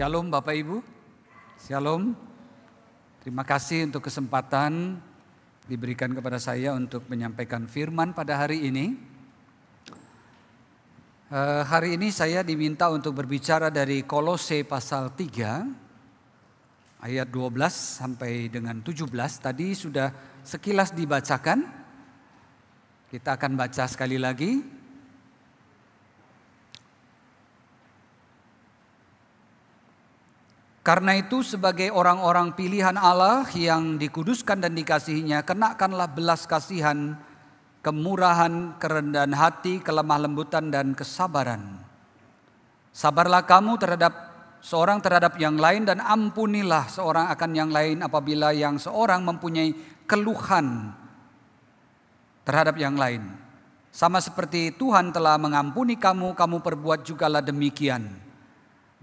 Shalom Bapak Ibu, Shalom. Terima kasih untuk kesempatan diberikan kepada saya untuk menyampaikan firman pada hari ini. Hari ini saya diminta untuk berbicara dari Kolose pasal 3 ayat 12 sampai dengan 17. Tadi sudah sekilas dibacakan. Kita akan baca sekali lagi. Karena itu sebagai orang-orang pilihan Allah yang dikuduskan dan dikasihinya, kenakanlah belas kasihan, kemurahan, kerendahan hati, kelemah lembutan dan kesabaran. Sabarlah kamu seorang terhadap yang lain dan ampunilah seorang akan yang lain apabila yang seorang mempunyai keluhan terhadap yang lain. Sama seperti Tuhan telah mengampuni kamu, kamu perbuat jugalah demikian.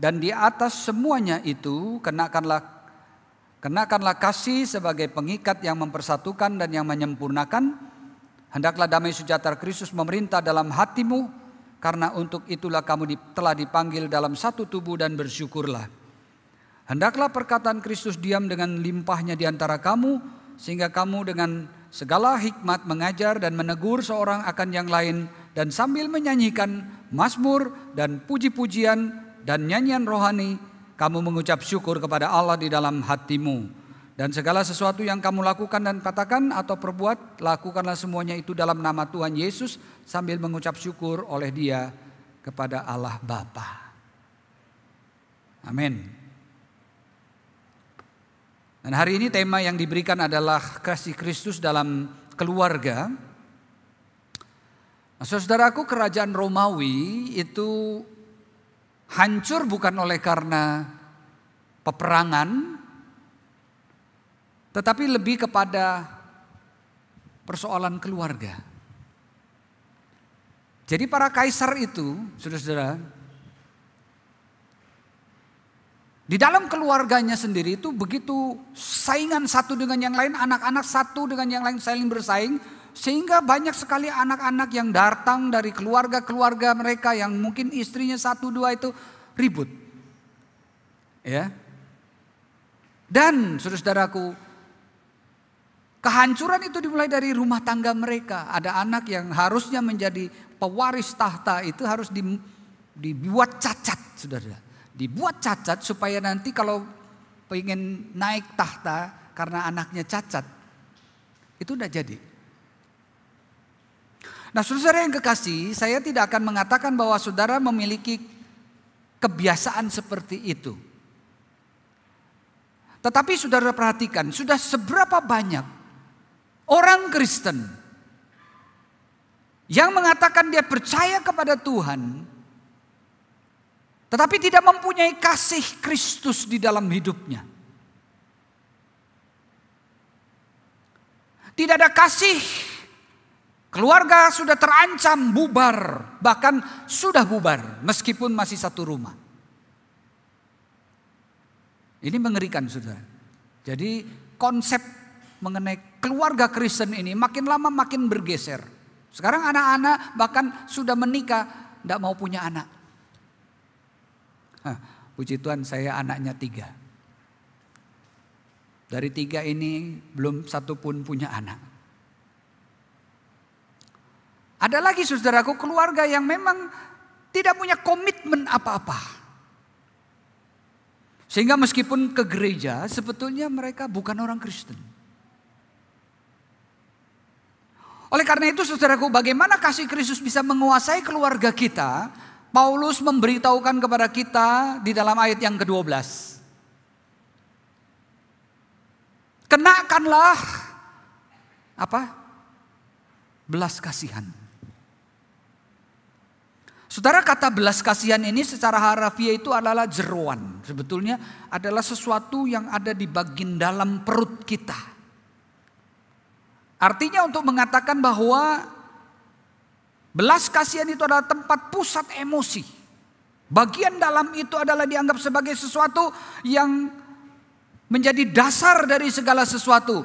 Dan di atas semuanya itu kenakanlah kasih sebagai pengikat yang mempersatukan dan yang menyempurnakan. Hendaklah damai sejahtera Kristus memerintah dalam hatimu, karena untuk itulah kamu telah dipanggil dalam satu tubuh dan bersyukurlah. Hendaklah perkataan Kristus diam dengan limpahnya di antara kamu, sehingga kamu dengan segala hikmat mengajar dan menegur seorang akan yang lain, dan sambil menyanyikan mazmur dan puji-pujian dan nyanyian rohani, kamu mengucap syukur kepada Allah di dalam hatimu. Dan segala sesuatu yang kamu lakukan dan katakan atau perbuat, lakukanlah semuanya itu dalam nama Tuhan Yesus sambil mengucap syukur oleh Dia kepada Allah Bapa. Amin. Dan hari ini tema yang diberikan adalah kasih Kristus dalam keluarga. Nah, saudaraku, kerajaan Romawi itu hancur bukan oleh karena peperangan, tetapi lebih kepada persoalan keluarga. Jadi para kaisar itu, saudara-saudara, di dalam keluarganya sendiri itu begitu saingan satu dengan yang lain, anak-anak satu dengan yang lain saling bersaing. Sehingga banyak sekali anak-anak yang datang dari keluarga-keluarga mereka yang mungkin istrinya satu dua itu ribut. Ya. Dan saudara-saudaraku, kehancuran itu dimulai dari rumah tangga mereka. Ada anak yang harusnya menjadi pewaris tahta itu harus dibuat cacat, saudara. Dibuat cacat supaya nanti kalau pengen naik tahta karena anaknya cacat, itu udah jadi. Nah, saudara yang kekasih, saya tidak akan mengatakan bahwa saudara memiliki kebiasaan seperti itu. Tetapi saudara perhatikan, sudah seberapa banyak orang Kristen yang mengatakan dia percaya kepada Tuhan, tetapi tidak mempunyai kasih Kristus di dalam hidupnya. Tidak ada kasih. Keluarga sudah terancam bubar, bahkan sudah bubar meskipun masih satu rumah. Ini mengerikan, saudara. Jadi konsep mengenai keluarga Kristen ini makin lama makin bergeser. Sekarang anak-anak bahkan sudah menikah, tidak mau punya anak. Puji Tuhan, saya anaknya 3. Dari 3 ini belum satu pun punya anak. Ada lagi, saudaraku, keluarga yang memang tidak punya komitmen apa-apa. Sehingga meskipun ke gereja, sebetulnya mereka bukan orang Kristen. Oleh karena itu, saudaraku, bagaimana kasih Kristus bisa menguasai keluarga kita? Paulus memberitahukan kepada kita di dalam ayat yang ke-12. Kenakanlah apa? Belas kasihan. Saudara, kata belas kasihan ini secara harafiah itu adalah jeroan. Sebetulnya adalah sesuatu yang ada di bagian dalam perut kita. Artinya untuk mengatakan bahwa belas kasihan itu adalah tempat pusat emosi. Bagian dalam itu adalah dianggap sebagai sesuatu yang menjadi dasar dari segala sesuatu.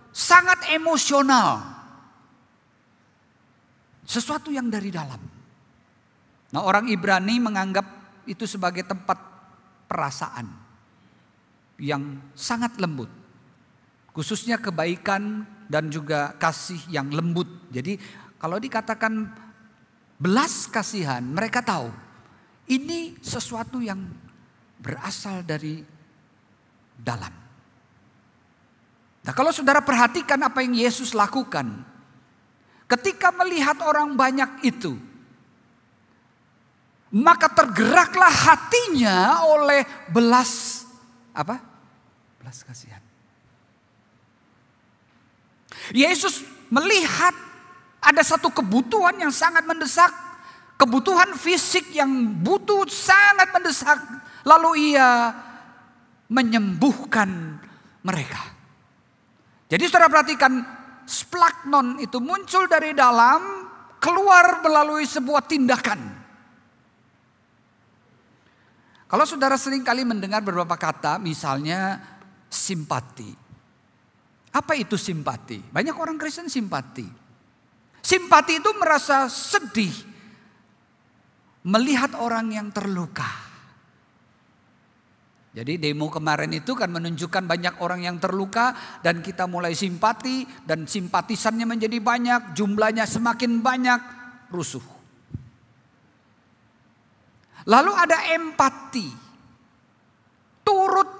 Sangat emosional. Sesuatu yang dari dalam. Nah, orang Ibrani menganggap itu sebagai tempat perasaan yang sangat lembut. Khususnya kebaikan dan juga kasih yang lembut. Jadi kalau dikatakan belas kasihan, mereka tahu ini sesuatu yang berasal dari dalam. Nah, kalau saudara perhatikan apa yang Yesus lakukan ketika melihat orang banyak itu, maka tergeraklah hatinya oleh belas kasihan. Yesus melihat ada satu kebutuhan yang sangat mendesak, kebutuhan fisik yang butuh sangat mendesak, lalu ia menyembuhkan mereka. Jadi saudara perhatikan, splagnon itu muncul dari dalam, keluar melalui sebuah tindakan. Kalau saudara sering kali mendengar beberapa kata, misalnya simpati. Apa itu simpati? Banyak orang Kristen simpati. Simpati itu merasa sedih melihat orang yang terluka. Jadi demo kemarin itu kan menunjukkan banyak orang yang terluka dan kita mulai simpati dan simpatisannya menjadi banyak, jumlahnya semakin banyak, rusuh. Lalu ada empati, turut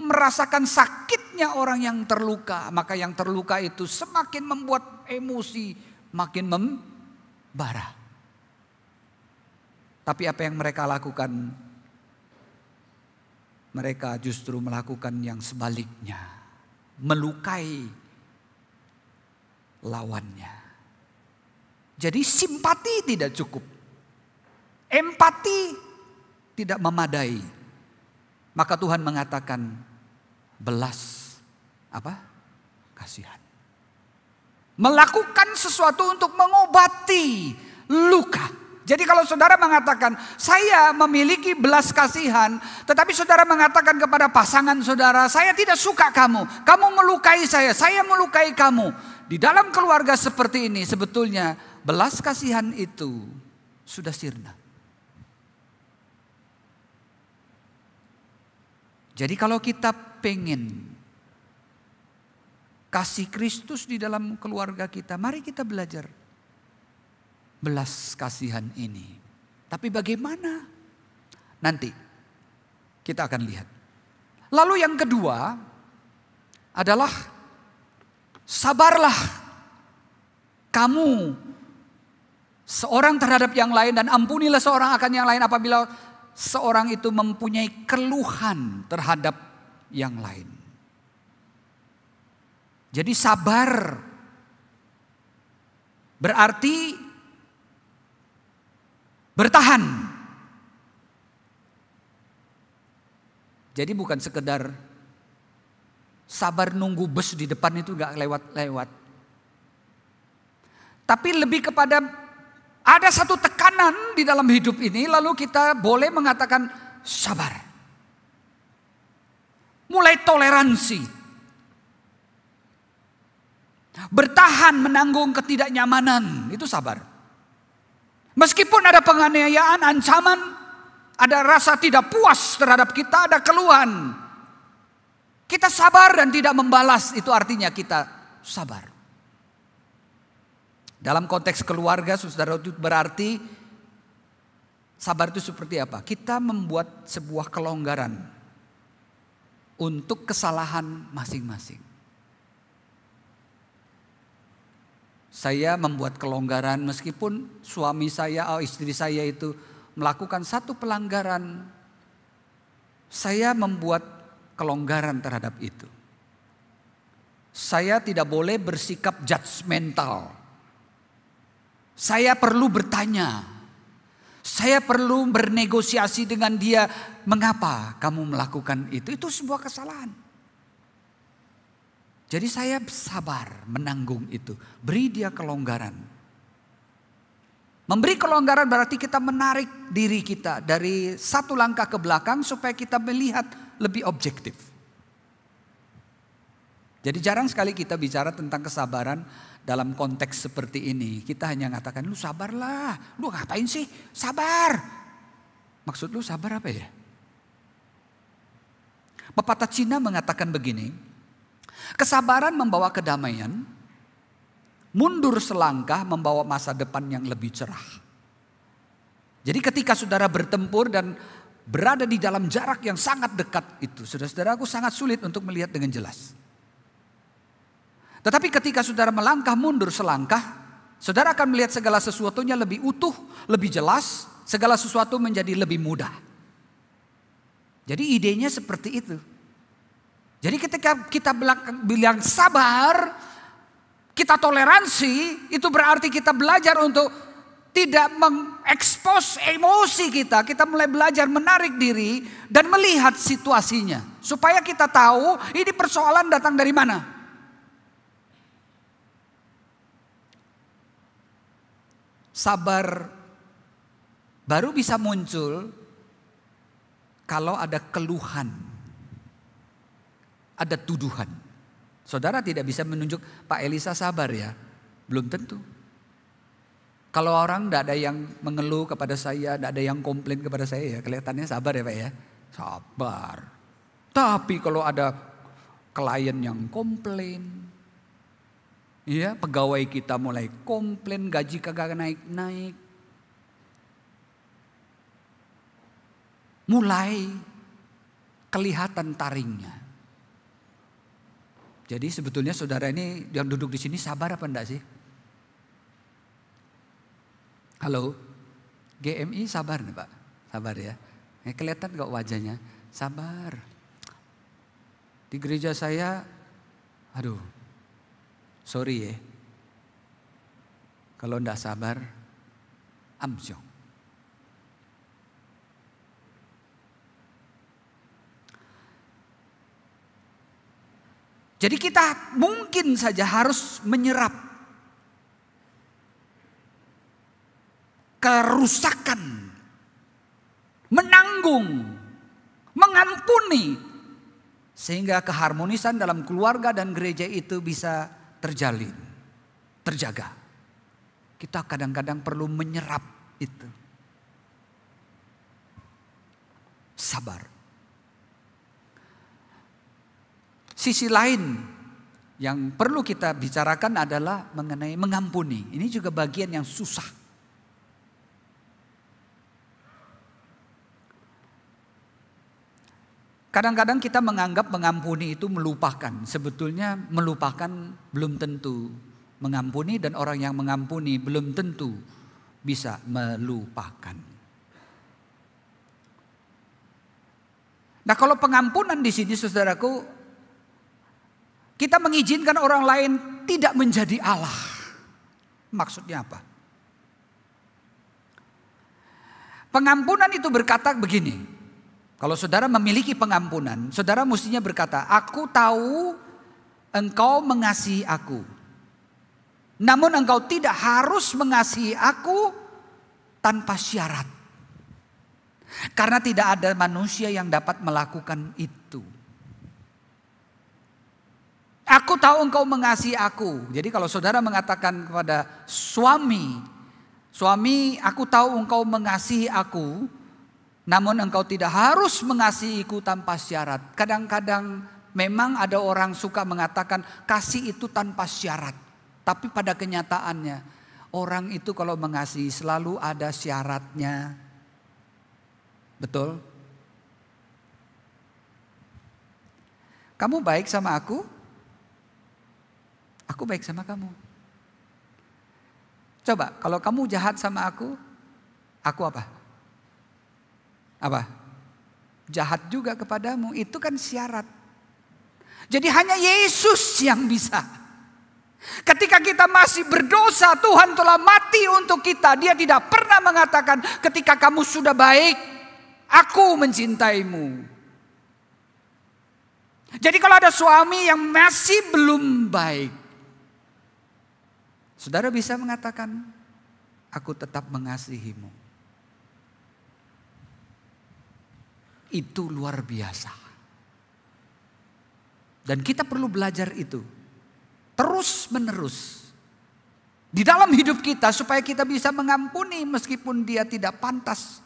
merasakan sakitnya orang yang terluka. Maka yang terluka itu semakin membuat emosi makin membara. Tapi apa yang mereka lakukan? Mereka justru melakukan yang sebaliknya. Melukai lawannya. Jadi simpati tidak cukup. Empati tidak memadai. Maka Tuhan mengatakan belas kasihan. Melakukan sesuatu untuk mengobati luka. Jadi kalau saudara mengatakan saya memiliki belas kasihan, tetapi saudara mengatakan kepada pasangan saudara, saya tidak suka kamu melukai saya melukai kamu. Di dalam keluarga seperti ini sebetulnya belas kasihan itu sudah sirna. Jadi kalau kita pengen kasih Kristus di dalam keluarga kita, mari kita belajar belas kasihan ini. Tapi bagaimana? Nanti kita akan lihat. Lalu yang kedua adalah sabarlah kamu seorang terhadap yang lain dan ampunilah seorang akan yang lain apabila seorang itu mempunyai keluhan terhadap yang lain. Jadi sabar berarti bertahan. Jadi bukan sekedar sabar nunggu bus di depan itu gak lewat-lewat. Tapi lebih kepada ada satu tekanan di dalam hidup ini, lalu kita boleh mengatakan sabar. Mulai toleransi. Bertahan menanggung ketidaknyamanan, itu sabar. Meskipun ada penganiayaan, ancaman, ada rasa tidak puas terhadap kita, ada keluhan. Kita sabar dan tidak membalas, itu artinya kita sabar. Dalam konteks keluarga, saudara, itu berarti sabar itu seperti apa? Kita membuat sebuah kelonggaran untuk kesalahan masing-masing. Saya membuat kelonggaran meskipun suami saya atau istri saya itu melakukan satu pelanggaran. Saya membuat kelonggaran terhadap itu. Saya tidak boleh bersikap judgmental. Saya perlu bertanya. Saya perlu bernegosiasi dengan dia. Mengapa kamu melakukan itu? Itu sebuah kesalahan. Jadi saya sabar menanggung itu. Beri dia kelonggaran. Memberi kelonggaran berarti kita menarik diri kita dari satu langkah ke belakang supaya kita melihat lebih objektif. Jadi jarang sekali kita bicara tentang kesabaran dalam konteks seperti ini. Kita hanya mengatakan, lu sabarlah. Lu ngapain sih? Sabar. Maksud lu sabar apa ya? Pepatah Cina mengatakan begini, kesabaran membawa kedamaian, mundur selangkah membawa masa depan yang lebih cerah. Jadi ketika saudara bertempur dan berada di dalam jarak yang sangat dekat itu, saudara-saudaraku, sangat sulit untuk melihat dengan jelas. Tetapi ketika saudara melangkah mundur selangkah, saudara akan melihat segala sesuatunya lebih utuh, lebih jelas, segala sesuatu menjadi lebih mudah. Jadi idenya seperti itu. Jadi ketika kita bilang sabar, kita toleransi, itu berarti kita belajar untuk tidak mengekspos emosi kita. Kita mulai belajar menarik diri dan melihat situasinya. Supaya kita tahu ini persoalan datang dari mana. Sabar baru bisa muncul kalau ada keluhan, ada tuduhan. Saudara tidak bisa menunjuk, Pak Elisa sabar ya. Belum tentu. Kalau orang tidak ada yang mengeluh kepada saya, tidak ada yang komplain kepada saya, ya kelihatannya sabar ya Pak ya. Sabar. Tapi kalau ada klien yang komplain, ya, pegawai kita mulai komplain, gaji kagak naik-naik. Mulai kelihatan taringnya. Jadi sebetulnya saudara ini yang duduk di sini sabar apa enggak sih? Halo, GMI sabar nih Pak? Sabar ya. Kelihatan kok wajahnya, sabar. Di gereja saya, aduh, sorry ya, kalau enggak sabar, amsyong. Jadi kita mungkin saja harus menyerap kerusakan, menanggung, mengampuni, sehingga keharmonisan dalam keluarga dan gereja itu bisa terjalin, terjaga. Kita kadang-kadang perlu menyerap itu. Sabar. Sisi lain yang perlu kita bicarakan adalah mengenai mengampuni. Ini juga bagian yang susah. Kadang-kadang kita menganggap mengampuni itu melupakan. Sebetulnya melupakan belum tentu mengampuni, dan orang yang mengampuni belum tentu bisa melupakan. Nah, kalau pengampunan di sini saudaraku, kita mengizinkan orang lain tidak menjadi Allah. Maksudnya apa? Pengampunan itu berkata begini. Kalau saudara memiliki pengampunan, saudara mestinya berkata, aku tahu engkau mengasihi aku. Namun engkau tidak harus mengasihi aku tanpa syarat. Karena tidak ada manusia yang dapat melakukan itu. Aku tahu engkau mengasihi aku. Jadi kalau saudara mengatakan kepada suami, aku tahu engkau mengasihi aku, namun engkau tidak harus mengasihiku tanpa syarat. Kadang-kadang memang ada orang suka mengatakan kasih itu tanpa syarat. Tapi pada kenyataannya orang itu kalau mengasihi selalu ada syaratnya. Betul? Kamu baik sama aku baik sama kamu. Coba kalau kamu jahat sama aku apa? Apa? Jahat juga kepadamu. Itu kan syarat. Jadi hanya Yesus yang bisa. Ketika kita masih berdosa, Tuhan telah mati untuk kita. Dia tidak pernah mengatakan ketika kamu sudah baik, aku mencintaimu. Jadi kalau ada suami yang masih belum baik, saudara bisa mengatakan, aku tetap mengasihimu. Itu luar biasa. Dan kita perlu belajar itu. Terus menerus. Di dalam hidup kita supaya kita bisa mengampuni meskipun dia tidak pantas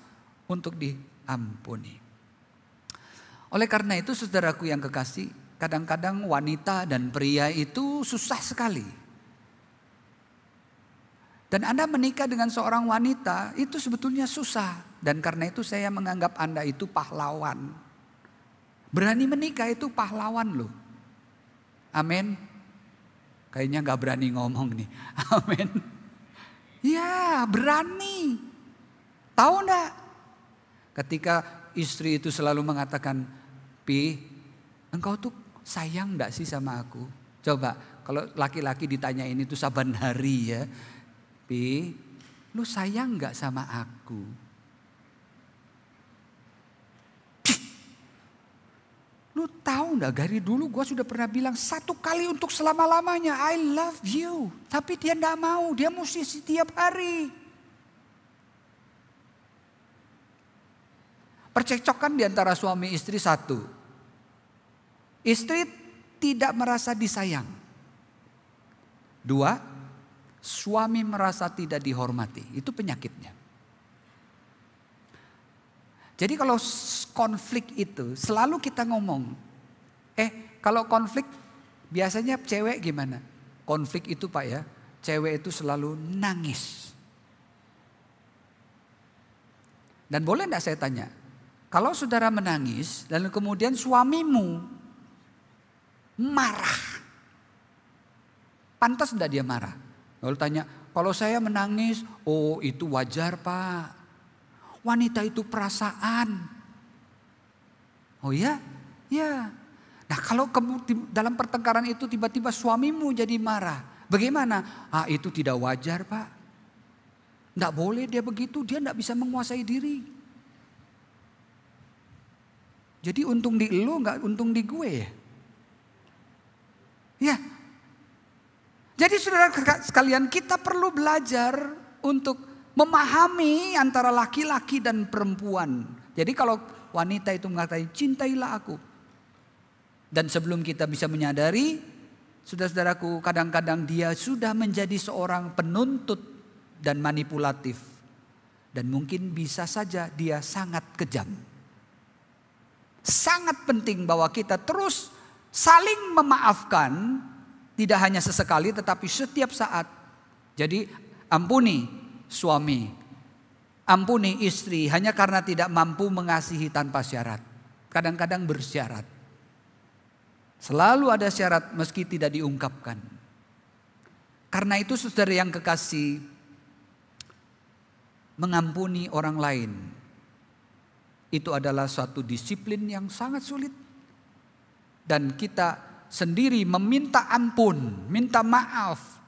untuk diampuni. Oleh karena itu saudaraku yang kekasih, kadang-kadang wanita dan pria itu susah sekali. Dan Anda menikah dengan seorang wanita itu sebetulnya susah. Dan karena itu saya menganggap Anda itu pahlawan. Berani menikah itu pahlawan loh. Amin. Kayaknya gak berani ngomong nih. Amin. Ya berani. Tahu enggak? Ketika istri itu selalu mengatakan, Pi, engkau tuh sayang enggak sih sama aku? Coba kalau laki-laki ditanyain itu saban hari ya. Pi, lu sayang enggak sama aku? Lu tahu enggak, dari dulu gue sudah pernah bilang 1 kali untuk selama-lamanya, I love you. Tapi dia enggak mau, dia mesti setiap hari. Percekcokan di antara suami istri satu. Istri tidak merasa disayang. 2, suami merasa tidak dihormati. Itu penyakitnya. Jadi kalau konflik itu selalu kita ngomong. Kalau konflik biasanya cewek gimana? Konflik itu Pak ya, cewek itu selalu nangis. Dan boleh enggak saya tanya? Kalau saudara menangis dan kemudian suamimu marah. Pantas enggak dia marah? Lalu tanya, kalau saya menangis, oh itu wajar Pak. Wanita itu perasaan. Oh ya? Ya. Nah kalau dalam pertengkaran itu tiba-tiba suamimu jadi marah. Bagaimana? Itu tidak wajar Pak. Enggak boleh dia begitu, dia enggak bisa menguasai diri. Jadi untung di lu enggak untung di gue ya. Ya. Jadi saudara sekalian kita perlu belajar untuk memahami antara laki-laki dan perempuan. Jadi kalau wanita itu mengatakan cintailah aku. Dan sebelum kita bisa menyadari, saudara-saudaraku kadang-kadang dia sudah menjadi seorang penuntut dan manipulatif. Dan mungkin bisa saja dia sangat kejam. Sangat penting bahwa kita terus saling memaafkan. Tidak hanya sesekali tetapi setiap saat. Jadi ampuni suami. Ampuni istri hanya karena tidak mampu mengasihi tanpa syarat. Kadang-kadang bersyarat. Selalu ada syarat meski tidak diungkapkan. Karena itu saudara yang kekasih, mengampuni orang lain itu adalah suatu disiplin yang sangat sulit. Dan kita sendiri meminta ampun, minta maaf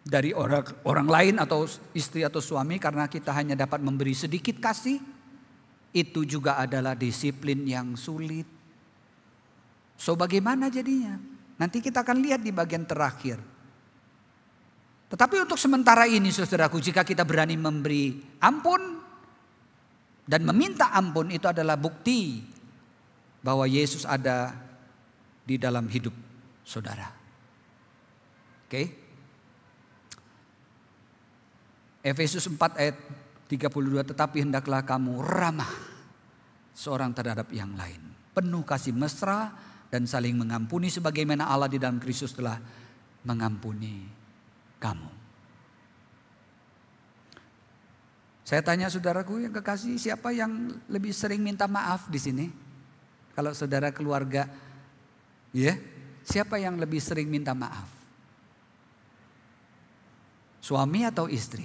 dari orang lain atau istri atau suami karena kita hanya dapat memberi sedikit kasih. Itu juga adalah disiplin yang sulit. So bagaimana jadinya? Nanti kita akan lihat di bagian terakhir. Tetapi untuk sementara ini saudaraku, jika kita berani memberi ampun dan meminta ampun, itu adalah bukti bahwa Yesus ada di dalam hidup saudara. Oke? Efesus 4 ayat 32, tetapi hendaklah kamu ramah seorang terhadap yang lain. Penuh kasih mesra dan saling mengampuni sebagaimana Allah di dalam Kristus telah mengampuni kamu. Saya tanya saudaraku yang kekasih, siapa yang lebih sering minta maaf di sini? Kalau saudara keluarga, ya, siapa yang lebih sering minta maaf? Suami atau istri?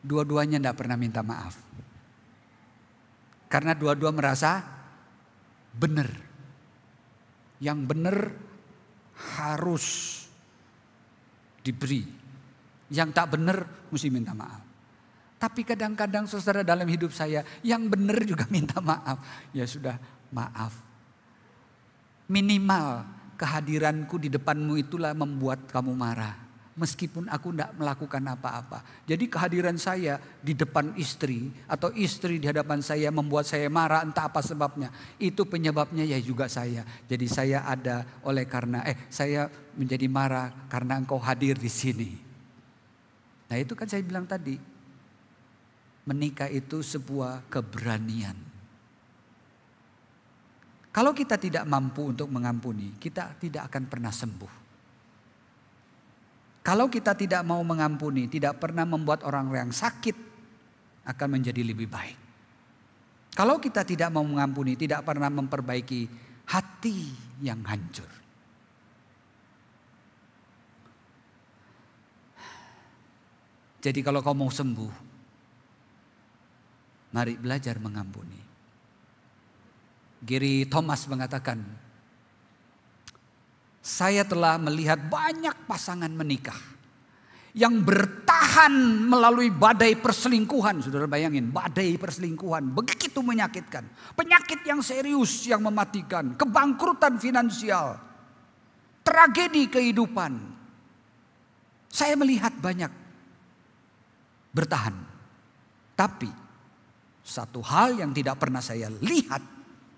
Dua-duanya tidak pernah minta maaf. Karena dua-dua merasa benar. Yang benar harus diberi. Yang tak benar mesti minta maaf. Tapi kadang-kadang saudara dalam hidup saya yang benar juga minta maaf. Ya sudah, maaf. Minimal kehadiranku di depanmu itulah membuat kamu marah. Meskipun aku tidak melakukan apa-apa. Jadi kehadiran saya di depan istri atau istri di hadapan saya membuat saya marah, entah apa sebabnya. Itu penyebabnya ya juga saya. Jadi saya ada oleh karena saya menjadi marah karena engkau hadir di sini. Nah itu kan saya bilang tadi. Menikah itu sebuah keberanian. Kalau kita tidak mampu untuk mengampuni, kita tidak akan pernah sembuh. Kalau kita tidak mau mengampuni, tidak pernah membuat orang yang sakit akan menjadi lebih baik. Kalau kita tidak mau mengampuni, tidak pernah memperbaiki hati yang hancur. Jadi kalau kau mau sembuh, mari belajar mengampuni. Gary Thomas mengatakan, saya telah melihat banyak pasangan menikah yang bertahan melalui badai perselingkuhan. Saudara bayangin, badai perselingkuhan begitu menyakitkan. Penyakit yang serius yang mematikan, kebangkrutan finansial, tragedi kehidupan. Saya melihat banyak bertahan. Tapi satu hal yang tidak pernah saya lihat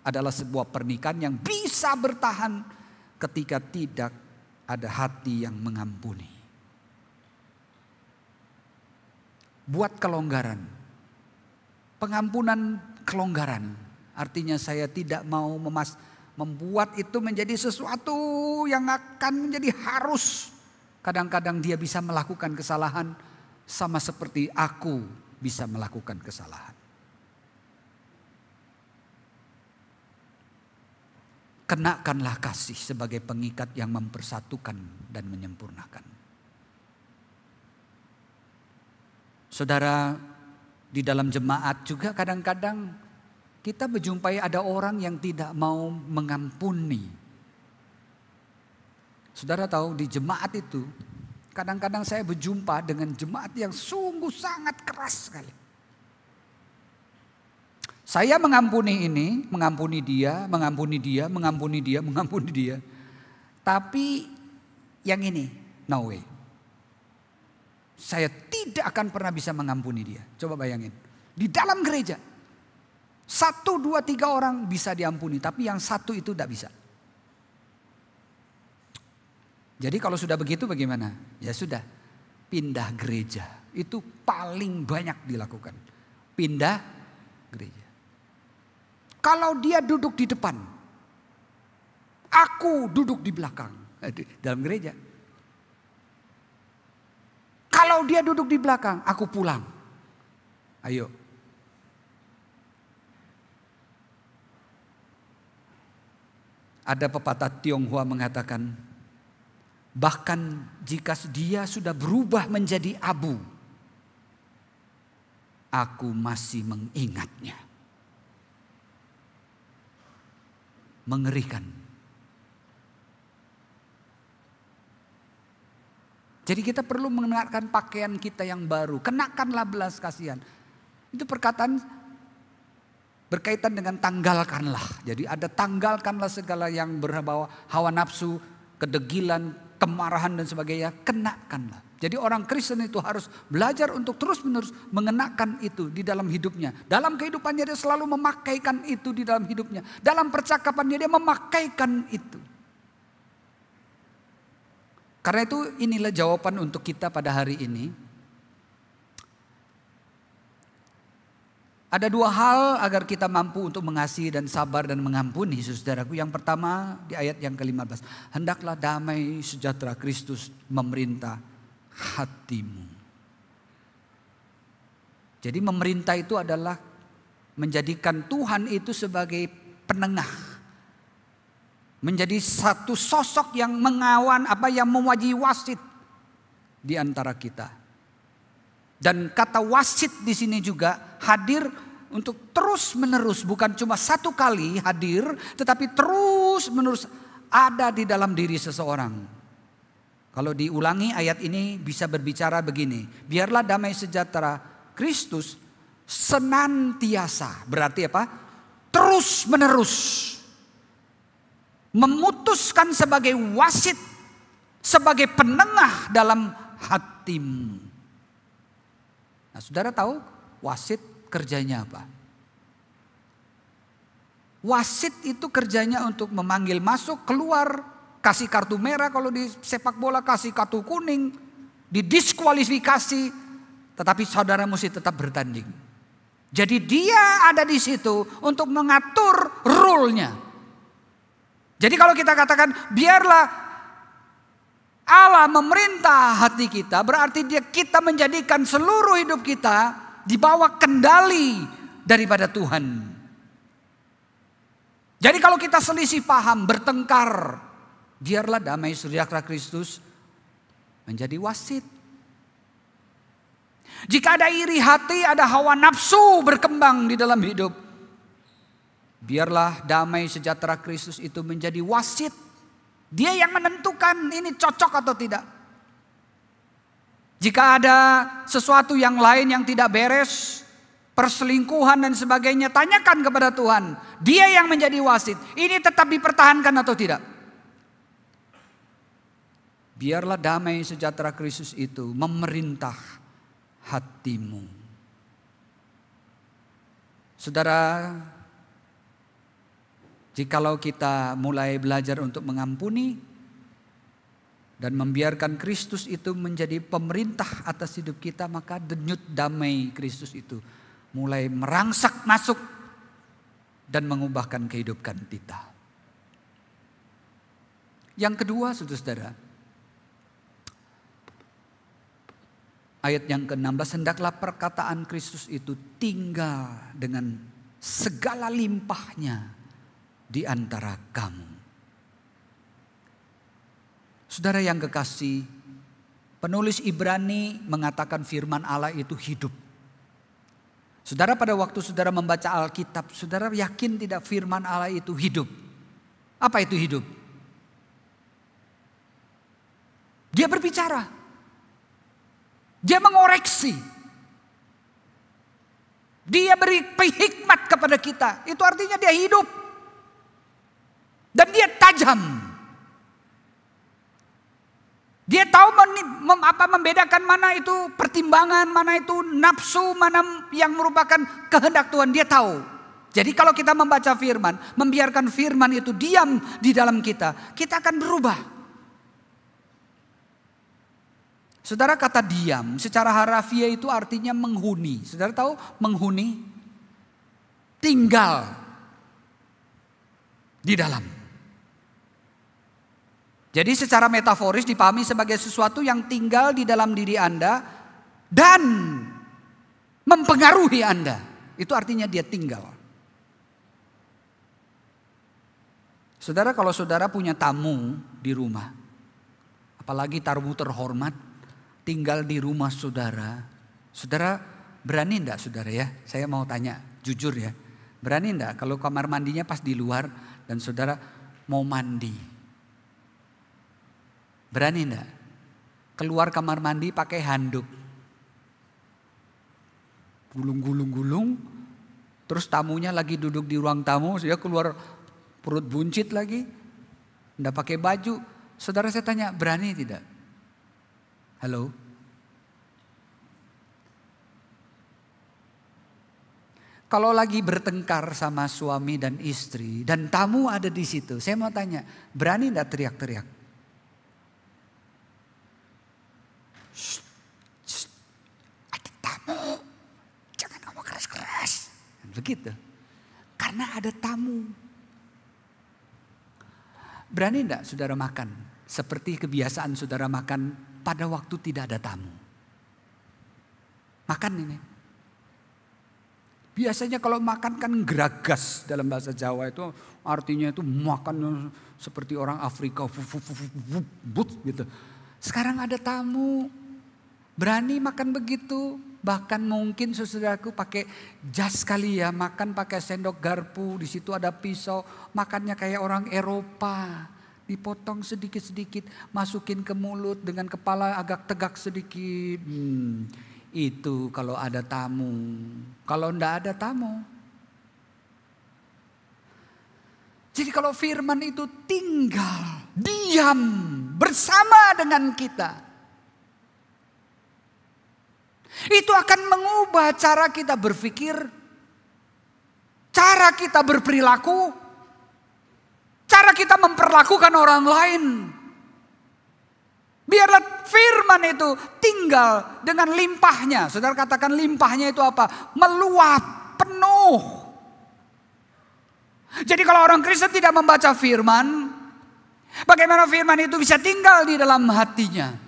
adalah sebuah pernikahan yang bisa bertahan ketika tidak ada hati yang mengampuni. Buat kelonggaran. Pengampunan kelonggaran. Artinya saya tidak mau membuat itu menjadi sesuatu yang akan menjadi harus. Kadang-kadang dia bisa melakukan kesalahan sama seperti aku bisa melakukan kesalahan. Kenakanlah kasih sebagai pengikat yang mempersatukan dan menyempurnakan. Saudara, di dalam jemaat juga kadang-kadang kita menjumpai ada orang yang tidak mau mengampuni. Saudara tahu di jemaat itu kadang-kadang saya berjumpa dengan jemaat yang sungguh sangat keras sekali. Saya mengampuni ini, mengampuni dia, mengampuni dia, mengampuni dia, mengampuni dia. Tapi yang ini, no way. Saya tidak akan pernah bisa mengampuni dia. Coba bayangin. Di dalam gereja, 1, 2, 3 orang bisa diampuni. Tapi yang satu itu tidak bisa. Jadi kalau sudah begitu bagaimana? Ya sudah, pindah gereja. Itu paling banyak dilakukan. Pindah gereja. Kalau dia duduk di depan, aku duduk di belakang. Dalam gereja. Kalau dia duduk di belakang, aku pulang. Ayo. Ada pepatah Tionghoa mengatakan, bahkan jika dia sudah berubah menjadi abu, aku masih mengingatnya. Mengerikan. Jadi kita perlu mengenakan pakaian kita yang baru. Kenakanlah belas kasihan. Itu perkataan berkaitan dengan tanggalkanlah. Jadi ada tanggalkanlah segala yang berbau hawa nafsu, kedegilan, kemarahan dan sebagainya. Kenakanlah. Jadi orang Kristen itu harus belajar untuk terus-menerus mengenakan itu di dalam hidupnya. Dalam kehidupannya dia selalu memakaikan itu di dalam hidupnya. Dalam percakapannya dia memakaikan itu. Karena itu inilah jawaban untuk kita pada hari ini. Ada 2 hal agar kita mampu untuk mengasihi dan sabar dan mengampuni saudaraku. Yang pertama di ayat yang ke-15. Hendaklah damai sejahtera Kristus memerintah hatimu. Jadi memerintah itu adalah menjadikan Tuhan itu sebagai penengah. Menjadi satu sosok yang mengawan yang mewajib wasit di antara kita. Dan kata wasit di sini juga hadir untuk terus menerus, bukan cuma satu kali hadir, tetapi terus menerus ada di dalam diri seseorang. Kalau diulangi ayat ini bisa berbicara begini. Biarlah damai sejahtera Kristus senantiasa. Berarti apa? Terus menerus. Memutuskan sebagai wasit. Sebagai penengah dalam hatimu. Nah, saudara tahu wasit kerjanya apa? Wasit itu kerjanya untuk memanggil masuk, keluar, kasih kartu merah kalau di sepak bola, kasih kartu kuning, didiskualifikasi, tetapi saudara mesti tetap bertanding. Jadi dia ada di situ untuk mengatur rule-nya. Jadi kalau kita katakan biarlah Allah memerintah hati kita, berarti kita menjadikan seluruh hidup kita di bawah kendali daripada Tuhan. Jadi kalau kita selisih paham, bertengkar, biarlah damai sejahtera Kristus menjadi wasit. Jika ada iri hati, ada hawa nafsu berkembang di dalam hidup, biarlah damai sejahtera Kristus itu menjadi wasit. Dia yang menentukan ini cocok atau tidak. Jika ada sesuatu yang lain yang tidak beres, perselingkuhan dan sebagainya, tanyakan kepada Tuhan. Dia yang menjadi wasit. Ini tetap dipertahankan atau tidak? Biarlah damai sejahtera Kristus itu memerintah hatimu. Saudara, jikalau kita mulai belajar untuk mengampuni dan membiarkan Kristus itu menjadi pemerintah atas hidup kita, maka denyut damai Kristus itu mulai merangsak masuk dan mengubahkan kehidupan kita. Yang kedua, saudara, ayat yang ke-16, hendaklah perkataan Kristus itu tinggal dengan segala limpahnya di antara kamu. Saudara yang kekasih, penulis Ibrani mengatakan firman Allah itu hidup. Saudara, pada waktu saudara membaca Alkitab, saudara yakin tidak firman Allah itu hidup? Apa itu hidup? Dia berbicara. Dia mengoreksi. Dia beri hikmat kepada kita. Itu artinya dia hidup. Dan dia tajam. Dia tahu membedakan mana itu pertimbangan, mana itu nafsu, mana yang merupakan kehendak Tuhan. Dia tahu. Jadi kalau kita membaca firman, membiarkan firman itu diam di dalam kita, kita akan berubah. Saudara, kata diam secara harafiah itu artinya menghuni. Saudara tahu menghuni? Tinggal di dalam. Jadi secara metaforis dipahami sebagai sesuatu yang tinggal di dalam diri Anda dan mempengaruhi Anda. Itu artinya dia tinggal. Saudara, kalau saudara punya tamu di rumah, apalagi tamu terhormat, tinggal di rumah saudara, saudara berani enggak saudara ya? Saya mau tanya jujur ya. Berani enggak kalau kamar mandinya pas di luar dan saudara mau mandi? Berani enggak? Keluar kamar mandi pakai handuk. Gulung-gulung-gulung. Terus tamunya lagi duduk di ruang tamu, dia keluar perut buncit lagi. Enggak pakai baju. Saudara, saya tanya, berani tidak? Halo? Kalau lagi bertengkar sama suami dan istri dan tamu ada di situ, saya mau tanya, berani enggak teriak-teriak? Ada tamu, jangan ngomong keras-keras. Begitu. Karena ada tamu. Berani enggak saudara makan seperti kebiasaan saudara makan pada waktu tidak ada tamu? Makan ini. Biasanya kalau makan kan geragas dalam bahasa Jawa itu artinya itu makan seperti orang Afrika gitu. Sekarang ada tamu, berani makan begitu. Bahkan mungkin saudaraku pakai jas kali ya, makan pakai sendok garpu, di situ ada pisau, makannya kayak orang Eropa. Dipotong sedikit-sedikit, masukin ke mulut dengan kepala agak tegak sedikit. Itu kalau ada tamu. Kalau enggak ada tamu. Jadi kalau firman itu tinggal, diam bersama dengan kita, itu akan mengubah cara kita berpikir, cara kita berperilaku, cara kita memperlakukan orang lain. Biarlah firman itu tinggal dengan limpahnya. Saudara katakan limpahnya itu apa? Meluap, penuh. Jadi kalau orang Kristen tidak membaca firman, bagaimana firman itu bisa tinggal di dalam hatinya?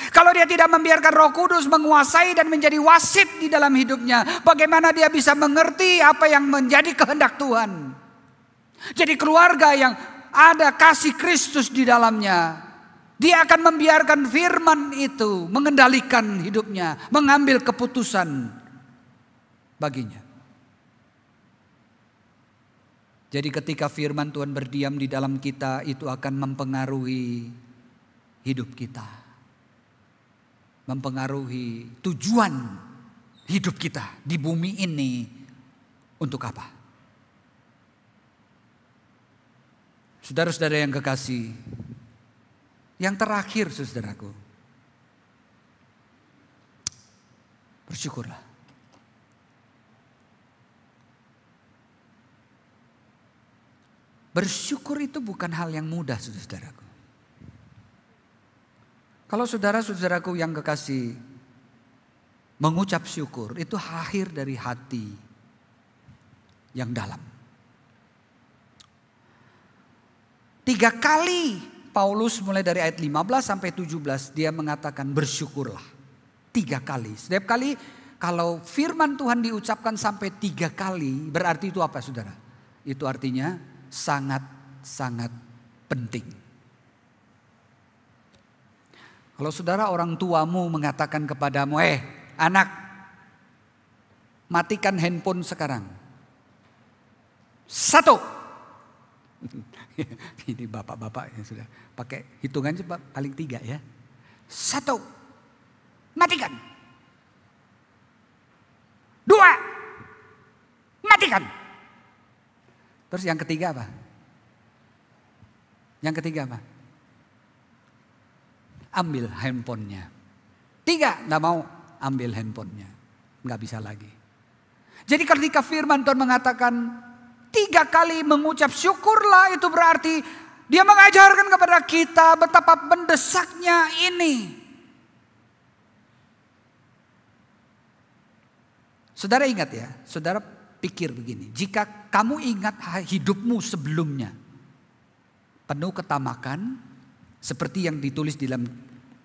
Kalau dia tidak membiarkan Roh Kudus menguasai dan menjadi wasit di dalam hidupnya, bagaimana dia bisa mengerti apa yang menjadi kehendak Tuhan? Jadi keluarga yang ada kasih Kristus di dalamnya, dia akan membiarkan firman itu mengendalikan hidupnya, mengambil keputusan baginya. Jadi ketika firman Tuhan berdiam di dalam kita, itu akan mempengaruhi hidup kita. Mempengaruhi tujuan hidup kita di bumi ini untuk apa? Saudara-saudara yang kekasih, yang terakhir saudaraku, bersyukurlah. Bersyukur itu bukan hal yang mudah saudaraku. Kalau saudara-saudaraku yang kekasih mengucap syukur, itu lahir dari hati yang dalam. 3 kali Paulus mulai dari ayat 15 sampai 17 dia mengatakan bersyukurlah. 3 kali. Setiap kali kalau firman Tuhan diucapkan sampai 3 kali, berarti itu apa saudara? Itu artinya sangat-sangat penting. Kalau saudara orang tuamu mengatakan kepadamu, anak, matikan handphone sekarang. 1. Ini bapak-bapak yang sudah pakai hitungan paling 3 ya. 1, matikan. 2, matikan. Terus yang ketiga apa? Yang ketiga apa? Ambil handphonenya. 3, gak mau ambil handphonenya. Gak bisa lagi. Jadi ketika firman Tuhan mengatakan 3 kali mengucap syukurlah, itu berarti dia mengajarkan kepada kita betapa mendesaknya ini. Saudara ingat ya, saudara pikir begini. Jika kamu ingat hidupmu sebelumnya penuh ketamakan, seperti yang ditulis di dalam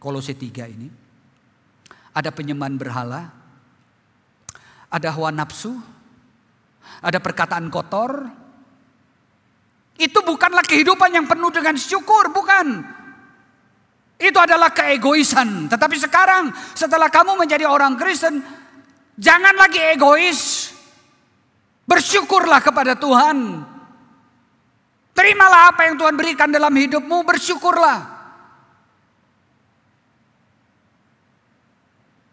Kolose 3 ini. Ada penyembahan berhala, ada hawa nafsu, ada perkataan kotor. Itu bukanlah kehidupan yang penuh dengan syukur, bukan. Itu adalah keegoisan. Tetapi sekarang setelah kamu menjadi orang Kristen, jangan lagi egois. Bersyukurlah kepada Tuhan. Terimalah apa yang Tuhan berikan dalam hidupmu, bersyukurlah.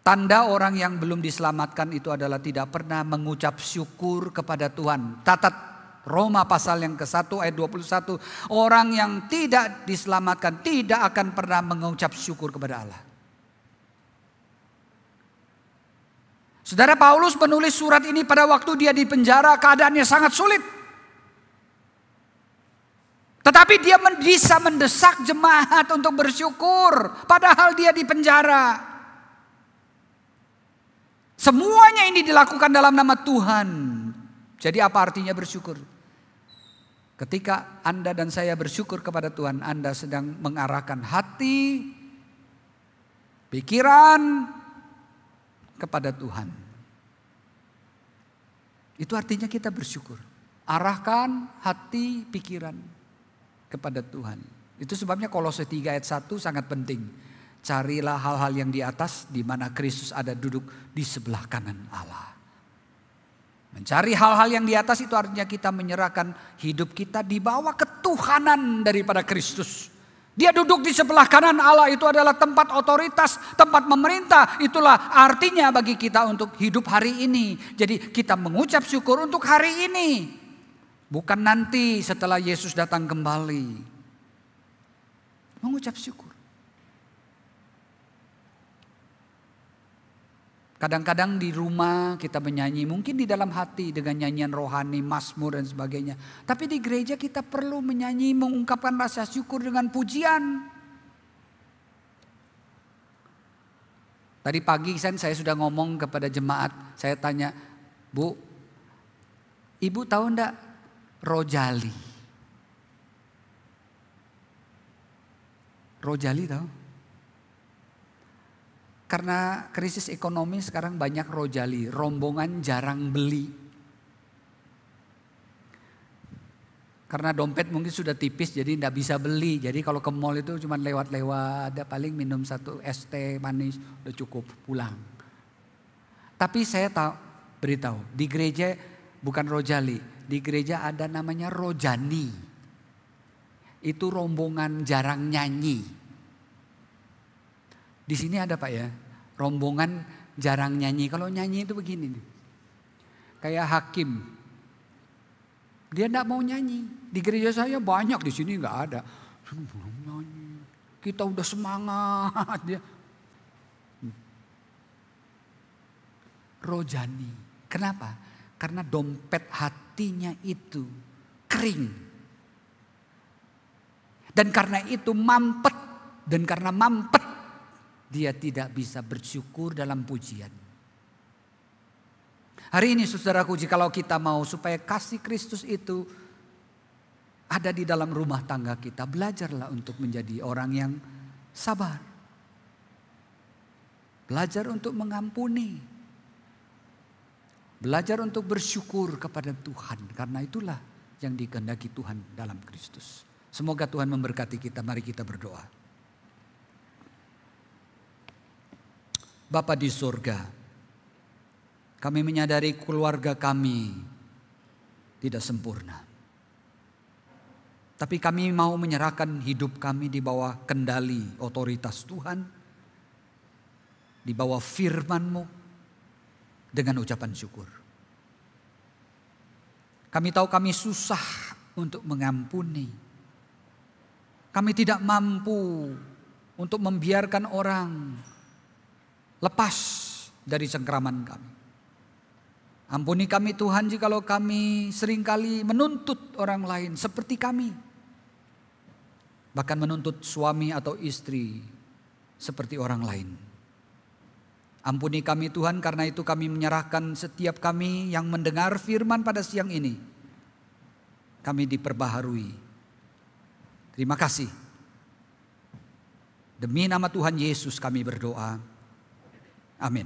Tanda orang yang belum diselamatkan itu adalah tidak pernah mengucap syukur kepada Tuhan. Catat Roma pasal yang ke-1 ayat 21. Orang yang tidak diselamatkan tidak akan pernah mengucap syukur kepada Allah. Saudara, Paulus menulis surat ini pada waktu dia di penjara, keadaannya sangat sulit. Tetapi dia bisa mendesak jemaat untuk bersyukur padahal dia di penjara. Semuanya ini dilakukan dalam nama Tuhan. Jadi apa artinya bersyukur? Ketika Anda dan saya bersyukur kepada Tuhan, Anda sedang mengarahkan hati, pikiran kepada Tuhan. Itu artinya kita bersyukur. Arahkan hati, pikiran kepada Tuhan. Itu sebabnya Kolose 3 ayat 1 sangat penting. Carilah hal-hal yang di atas, di mana Kristus ada duduk di sebelah kanan Allah. Mencari hal-hal yang di atas itu artinya kita menyerahkan hidup kita di bawah ketuhanan daripada Kristus. Dia duduk di sebelah kanan Allah, itu adalah tempat otoritas, tempat memerintah. Itulah artinya bagi kita untuk hidup hari ini. Jadi kita mengucap syukur untuk hari ini. Bukan nanti setelah Yesus datang kembali. Mengucap syukur. Kadang-kadang di rumah kita menyanyi, mungkin di dalam hati dengan nyanyian rohani, mazmur dan sebagainya. Tapi di gereja kita perlu menyanyi, mengungkapkan rasa syukur dengan pujian. Tadi pagi saya sudah ngomong kepada jemaat, saya tanya, Bu, Ibu tahu enggak Rojali. Rojali tahu? Karena krisis ekonomi sekarang banyak rojali, rombongan jarang beli. Karena dompet mungkin sudah tipis jadi tidak bisa beli. Jadi kalau ke mall itu cuma lewat-lewat, ada paling minum satu es teh manis, udah cukup pulang. Tapi saya beritahu, di gereja bukan rojali, di gereja ada namanya rojani. Itu rombongan jarang nyanyi. Di sini ada Pak ya, rombongan jarang nyanyi. Kalau nyanyi itu begini nih, kayak hakim. Dia tidak mau nyanyi. Di gereja saya banyak, di sini nggak ada. Kita udah semangat dia. Rojani. Kenapa? Karena dompet hatinya itu kering. Dan karena itu mampet. Dan karena mampet, dia tidak bisa bersyukur dalam pujian. Hari ini saudaraku, jikalau kita mau supaya kasih Kristus itu ada di dalam rumah tangga kita, belajarlah untuk menjadi orang yang sabar. Belajar untuk mengampuni. Belajar untuk bersyukur kepada Tuhan. Karena itulah yang dikehendaki Tuhan dalam Kristus. Semoga Tuhan memberkati kita. Mari kita berdoa. Bapa di surga, kami menyadari keluarga kami tidak sempurna. Tapi kami mau menyerahkan hidup kami di bawah kendali otoritas Tuhan. Di bawah firman-Mu. Dengan ucapan syukur. Kami tahu kami susah untuk mengampuni. Kami tidak mampu untuk membiarkan orang lepas dari cengkraman kami. Ampuni kami Tuhan jikalau kami seringkali menuntut orang lain seperti kami. Bahkan menuntut suami atau istri seperti orang lain. Ampuni kami Tuhan, karena itu kami menyerahkan setiap kami yang mendengar firman pada siang ini. Kami diperbaharui. Terima kasih. Demi nama Tuhan Yesus kami berdoa. Amin.